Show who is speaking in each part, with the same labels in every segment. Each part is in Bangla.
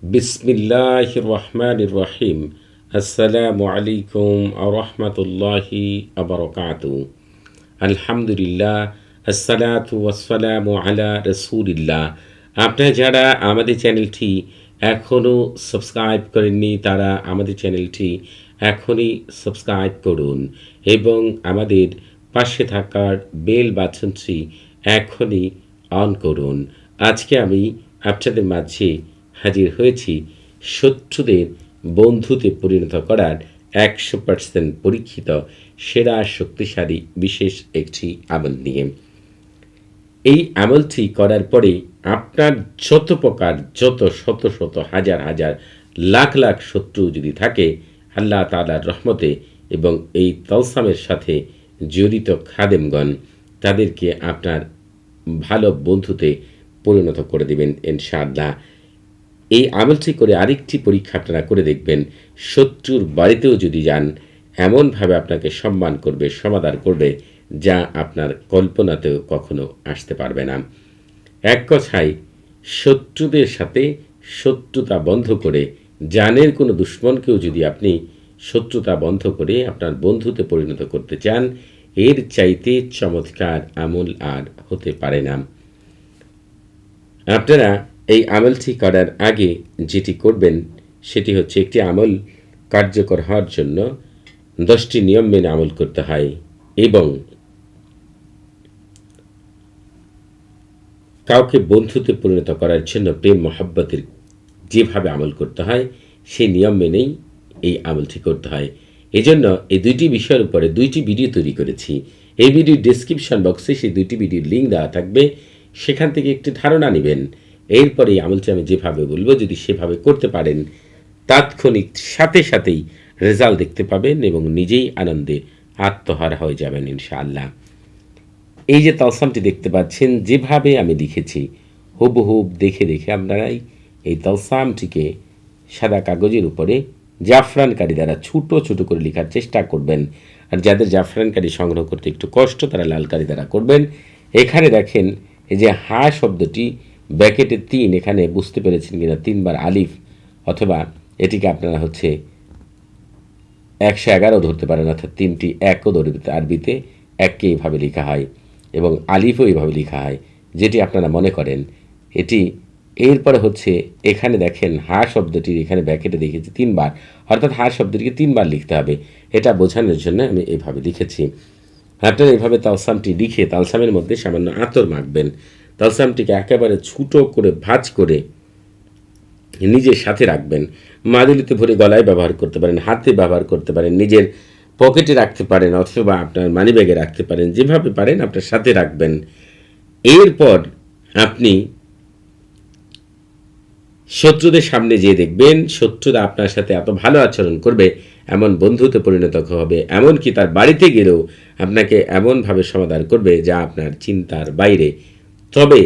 Speaker 1: বিসমিল্লাহির রহমানির রহিম। আসসালামু আলাইকুম ওয়া রাহমাতুল্লাহি ওয়া বারাকাতুহু। আলহামদুলিল্লাহ, আসসালাতু ওয়াসসালামু আলা রাসূলিল্লাহ। আপনারা যারা আমাদের চ্যানেলটি এখনও সাবস্ক্রাইব করেননি তারা আমাদের চ্যানেলটি এখনই সাবস্ক্রাইব করুন এবং আমাদের পাশে থাকার বেল বাটনটি এখনই অন করুন। আজকে আমি আপনাদের মাঝে হাজির হয়েছি শত্রুদের বন্ধুতে পরিণত করার 100% পরীক্ষিত সেরা শক্তিশালী বিশেষ একটি আমল নিয়ে। এই আমলটি করার পরে আপনার যত প্রকার যত শত শত হাজার হাজার লাখ লাখ শত্রু যদি থাকে, আল্লাহ তাআলার রহমতে এবং এই তালসামের সাথে জড়িত খাদেমগণ তাদেরকে আপনার ভালো বন্ধুতে পরিণত করে দেবেন ইনশাআল্লাহ। এই আমলটি করে আরেকটি পরীক্ষা আপনারা করে দেখবেন, শত্রুর বাড়িতেও যদি যান এমনভাবে আপনাকে সম্মান করবে, সমাদর করবে যা আপনার কল্পনাতেও কখনো আসতে পারবে না। এক কথায় শত্রুদের সাথে শত্রুতা বন্ধ করে, জানের কোনো দুশ্মনকেও যদি আপনি শত্রুতা বন্ধ করে আপনার বন্ধুতে পরিণত করতে চান, এর চাইতে চমৎকার আমল আর হতে পারে না। আপনারা এই আমলটি করার আগে যেটি করবেন সেটি হচ্ছে, একটি আমল কার্যকর হওয়ার জন্য 10টি নিয়ম মেনে আমল করতে হয় এবং কাউকে বন্ধুতে পরিণত করার জন্য প্রেম মহাব্বতের যেভাবে আমল করতে হয় সেই নিয়ম মেনেই এই আমলটি করতে হয়। এজন্য এই দুইটি বিষয়ের উপরে 2টি ভিডিও তৈরি করেছি। এই ভিডিওর ডেসক্রিপশন বক্সে সেই 2টি ভিডিওর লিঙ্ক দেওয়া থাকবে, সেখান থেকে একটি ধারণা নেবেন। এরপরে এই আমলটি আমি যেভাবে বলবো যদি সেভাবে করতে পারেন, তাৎক্ষণিক সাথে সাথেই রেজাল্ট দেখতে পাবেন এবং নিজেই আনন্দে আত্মহারা হয়ে যাবেন ইনশাআল্লাহ। এই যে তালসামটি দেখতে পাচ্ছেন যেভাবে আমি লিখেছি, হুবহুব দেখে দেখে আপনারাই এই তালসামটিকে সাদা কাগজের উপরে জাফরানকারি দ্বারা ছোটো ছোটো করে লেখার চেষ্টা করবেন। আর যাদের জাফরানকারি সংগ্রহ করতে একটু কষ্ট তারা লালকারি দ্বারা করবেন। এখানে দেখেন এই যে হা শব্দটি ব্যাকেটে 3, এখানে বুঝতে পেরেছেন কিনা 3 বার আলিফ, অথবা এটিকে আপনারা হচ্ছে 111 ধরতে পারেন, অর্থাৎ 3টি 1ও ধরতে, আরবিতে 1কে এইভাবে লেখা হয় এবং আলিফও এইভাবে লেখা হয়, যেটি আপনারা মনে করেন এটি। এরপরে হচ্ছে এখানে দেখেন হা শব্দটির এখানে ব্যাকেটে দেখেছি 3 বার, অর্থাৎ হা শব্দটিকে 3 বার লিখতে হবে। এটা বোঝানোর জন্য আমি এইভাবে লিখেছি। আপনারা এইভাবে তালসামটি লিখে তালসামের মধ্যে সামান্য আতর মাখবেন। তালসামটিকে একেবারে ছোটো করে ভাঁজ করে নিজের সাথে রাখবেন। মাদুলিতে ভরে গলায় ব্যবহার করতে পারেন, হাতে ব্যবহার করতে পারেন, নিজের পকেটে রাখতে পারেন, অথবা আপনার মানি ব্যাগে রাখতে পারেন, যেভাবে পারেন আপনার সাথে রাখবেন। এরপর আপনি শত্রুদের সামনে যেয়ে দেখবেন শত্রুরা আপনার সাথে এত ভালো আচরণ করবে, এমন বন্ধুতে পরিণত হবে, এমনকি তার বাড়িতে গেলেও আপনাকে এমনভাবে সমাধান করবে যা আপনার চিন্তার বাইরে। তবে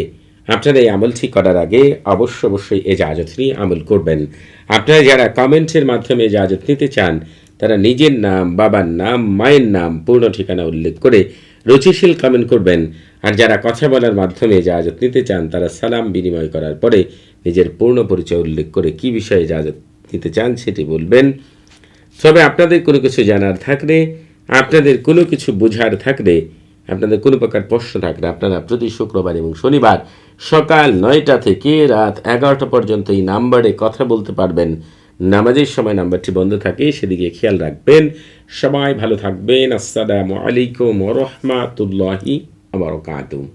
Speaker 1: আপনারা এই আমলটি করার আগে অবশ্যই এজাজত নিয়ে আমল করবেন। আপনারা যারা কমেন্টের মাধ্যমে এজাজত নিতে চান তারা নিজের নাম, বাবার নাম, মায়ের নাম, পূর্ণ ঠিকানা উল্লেখ করে রুচিশীল কমেন্ট করবেন। আর যারা কথা বলার মাধ্যমে এজাজত নিতে চান তারা সালাম বিনিময় করার পরে নিজের পূর্ণ পরিচয় উল্লেখ করে কী বিষয়ে এজাজত নিতে চান সেটি বলবেন। তবে আপনাদের কোনো কিছু জানার থাকলে, আপনাদের কোনো কিছু বোঝার থাকলে, আপনাদের কোনো প্রকার প্রশ্ন থাকলে আপনারা প্রতি শুক্রবার এবং শনিবার সকাল 9টা থেকে রাত 11টা পর্যন্ত এই নাম্বারে কথা বলতে পারবেন। নামাজের সময় নাম্বারটি বন্ধ থাকে, সেদিকে খেয়াল রাখবেন। সবাই ভালো থাকবেন। আসসালামু আলাইকুম ওয়া রাহমাতুল্লাহি ওয়া বারাকাতুহু।